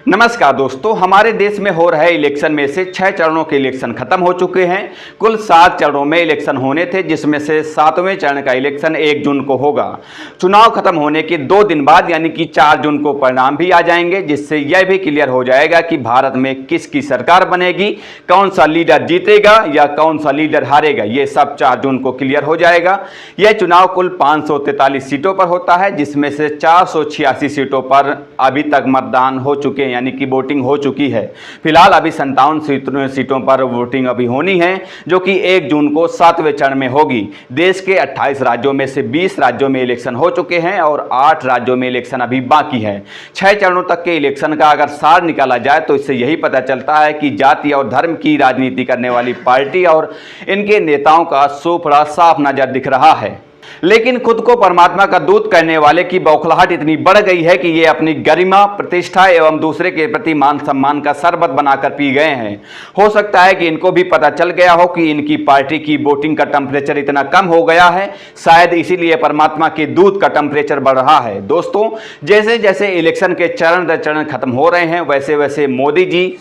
नमस्कार दोस्तों, हमारे देश में हो रहे इलेक्शन में से 6 चरणों के इलेक्शन खत्म हो चुके हैं। कुल 7 चरणों में इलेक्शन होने थे, जिसमें से 7वें चरण का इलेक्शन 1 जून को होगा। चुनाव खत्म होने के 2 दिन बाद यानी कि 4 जून को परिणाम भी आ जाएंगे, जिससे यह भी क्लियर हो जाएगा कि भारत में किसकी सरकार बनेगी, कौन सा लीडर जीतेगा या कौन सा लीडर हारेगा। ये सब 4 जून को क्लियर हो जाएगा। यह चुनाव कुल 543 सीटों पर होता है, जिसमें से 486 सीटों पर अभी तक मतदान हो चुके हैं, यानी कि वोटिंग हो चुकी है। फिलहाल अभी 57 सीटों पर वोटिंग अभी होनी है, जो कि 1 जून को 7वें चरण में होगी। देश के 28 राज्यों में से 20 राज्यों में इलेक्शन हो चुके हैं और 8 राज्यों में इलेक्शन अभी बाकी है। 6 चरणों तक के इलेक्शन का अगर सार निकाला जाए तो इससे यही पता चलता है कि जाति और धर्म की राजनीति करने वाली पार्टी और इनके नेताओं का सोफड़ा साफ नजर दिख रहा है। लेकिन खुद को परमात्मा का दूत कहने वाले की बौखलाहट इतनी बढ़ गई है कि ये अपनी गरिमा, प्रतिष्ठा एवं दूसरे के प्रति मान सम्मान का शरबत बनाकर पी गए हैं। हो सकता है कि इनको भी पता चल गया हो कि इनकी पार्टी की वोटिंग का टेम्परेचर इतना कम हो गया है, शायद इसीलिए परमात्मा के दूत का टेम्परेचर बढ़ रहा है। दोस्तों, जैसे जैसे इलेक्शन के चरण दर चरण खत्म हो रहे हैं, वैसे वैसे मोदी जी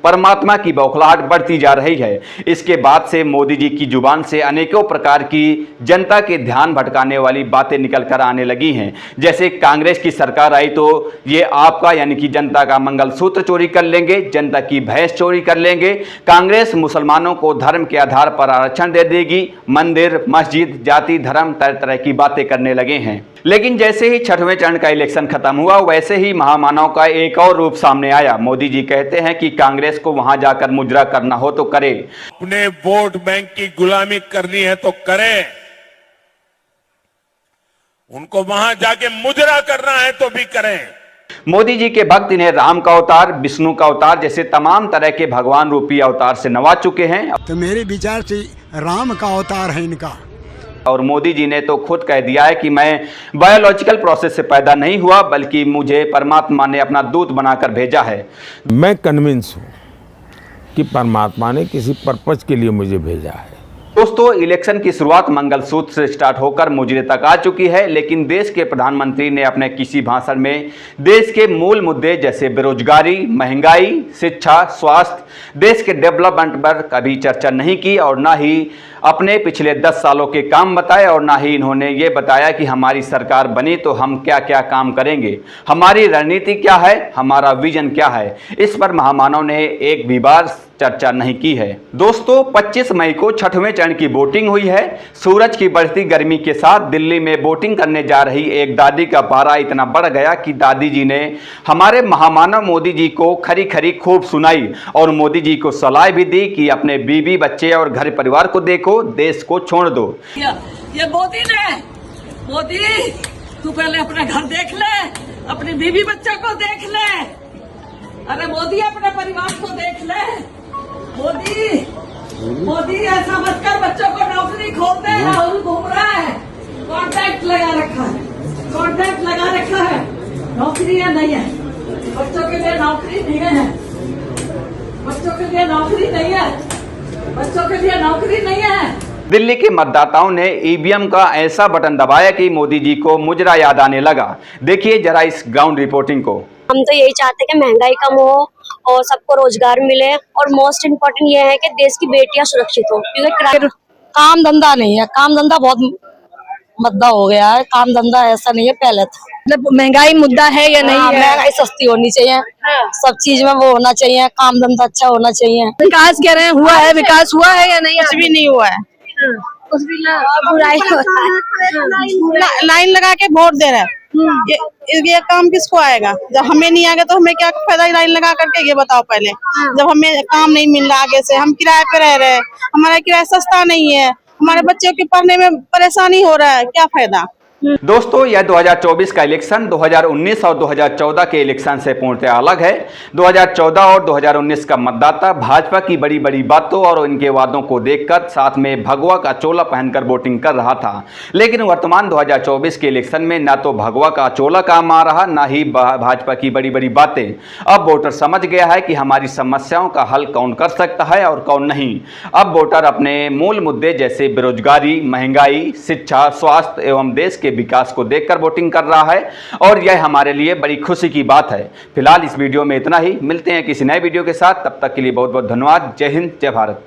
परमात्मा की बौखलाहट बढ़ती जा रही है। इसके बाद से मोदी जी की जुबान से अनेकों प्रकार की जनता के ध्यान भटकाने वाली बातें निकल कर आने लगी हैं। जैसे कांग्रेस की सरकार आई तो ये आपका यानी कि जनता का मंगलसूत्र चोरी कर लेंगे, जनता की भैंस चोरी कर लेंगे। कांग्रेस मुसलमानों को धर्म के आधार पर आरक्षण दे देगी। मंदिर, मस्जिद, जाति, धर्म, तरह तरह की बातें करने लगे हैं। लेकिन जैसे ही 6वें चरण का इलेक्शन खत्म हुआ, वैसे ही महामानव का एक और रूप सामने आया। मोदी जी कहते हैं कि कांग्रेस को वहां जाकर मुजरा करना हो तो करे, अपने वोट बैंक की गुलामी करनी है तो करें, उनको वहां जाके मुजरा करना है तो भी करें। मोदी जी के भक्त इन्हें राम का अवतार, विष्णु का अवतार जैसे तमाम तरह के भगवान रूपी अवतार से नवाज चुके हैं। तो मेरे विचार से राम का अवतार है इनका। और मोदी जी ने तो खुद कह दिया है कि मैं बायोलॉजिकल प्रोसेस से पैदा नहीं हुआ, बल्कि मुझे परमात्मा ने अपना दूत बनाकर भेजा है। मैं कन्विंस हूं कि परमात्मा ने किसी पर्पज के लिए मुझे भेजा है। दोस्तों, इलेक्शन की शुरुआत मंगलसूत्र से स्टार्ट होकर मुजरे तक आ चुकी है, लेकिन देश के प्रधानमंत्री ने अपने किसी भाषण में देश के मूल मुद्दे जैसे बेरोजगारी, महंगाई, शिक्षा, स्वास्थ्य, देश के डेवलपमेंट पर कभी चर्चा नहीं की और ना ही अपने पिछले 10 सालों के काम बताए और ना ही इन्होंने ये बताया कि हमारी सरकार बनी तो हम क्या क्या काम करेंगे, हमारी रणनीति क्या है, हमारा विजन क्या है। इस पर महामानव ने एक भी बार चर्चा नहीं की है। दोस्तों, 25 मई को 6वें चरण की वोटिंग हुई है। सूरज की बढ़ती गर्मी के साथ दिल्ली में वोटिंग करने जा रही एक दादी का पारा इतना बढ़ गया कि दादी जी ने हमारे महामानव मोदी जी को खरी खरी खूब सुनाई और मोदी जी को सलाह भी दी कि अपने बीवी, बच्चे और घर परिवार को देखो, देश को छोड़ दो। ये मोदी ने, मोदी तू पहले अपना घर देख ले, अपनी बीवी बच्चे को देख ले। अरे मोदी अपने परिवार को देख ले। मोदी ऐसा मत कर, बच्चों को नौकरी खोल दे। राहुल घूम रहा है, कॉन्ट्रैक्ट लगा रखा है, नौकरी है नहीं है, बच्चों के लिए नौकरी नहीं है, बच्चों के लिए नौकरी नहीं है। दिल्ली के मतदाताओं ने ईवीएम का ऐसा बटन दबाया कि मोदी जी को मुजरा याद आने लगा। देखिए जरा इस ग्राउंड रिपोर्टिंग को। हम तो यही चाहते हैं कि महंगाई कम हो और सबको रोजगार मिले, और मोस्ट इम्पोर्टेंट ये है कि देश की बेटियां सुरक्षित हो, क्योंकि काम धंधा नहीं है। काम धंधा बहुत मुद्दा हो गया है, काम धंधा ऐसा नहीं है पहले था। मतलब महंगाई मुद्दा है या नहीं है? महंगाई सस्ती होनी चाहिए, सब चीज में वो होना चाहिए, काम धंधा अच्छा होना चाहिए। विकास कह रहे हैं, हुआ है विकास, हुआ है या नहीं? कुछ भी नहीं हुआ है, कुछ भी बुराई होता है। लाइन लगा के वोट दे रहे हैं, ये काम किसको आएगा? जब हमें नहीं आएगा तो हमें क्या फायदा लाइन लगा करके? ये बताओ पहले। जब हमें काम नहीं मिल रहा, आगे से हम किराए पे रह रहे हैं, हमारा किराया सस्ता नहीं है, हमारे बच्चों के पढ़ने में परेशानी हो रहा है, क्या फायदा? दोस्तों, यह 2024 का इलेक्शन 2019 और 2014 के इलेक्शन से पूर्णतः अलग है। 2014 और 2019 का मतदाता भाजपा की बड़ी बड़ी बातों और इनके वादों को देखकर साथ में भगवा का चोला पहनकर वोटिंग कर रहा था। लेकिन वर्तमान 2024 के इलेक्शन में न तो भगवा का चोला काम आ रहा, न ही भाजपा की बड़ी बड़ी बातें। अब वोटर समझ गया है कि हमारी समस्याओं का हल कौन कर सकता है और कौन नहीं। अब वोटर अपने मूल मुद्दे जैसे बेरोजगारी, महंगाई, शिक्षा, स्वास्थ्य एवं देश के विकास को देखकर वोटिंग कर रहा है और यह हमारे लिए बड़ी खुशी की बात है। फिलहाल इस वीडियो में इतना ही, मिलते हैं किसी नए वीडियो के साथ, तब तक के लिए बहुत बहुत धन्यवाद। जय हिंद, जय भारत।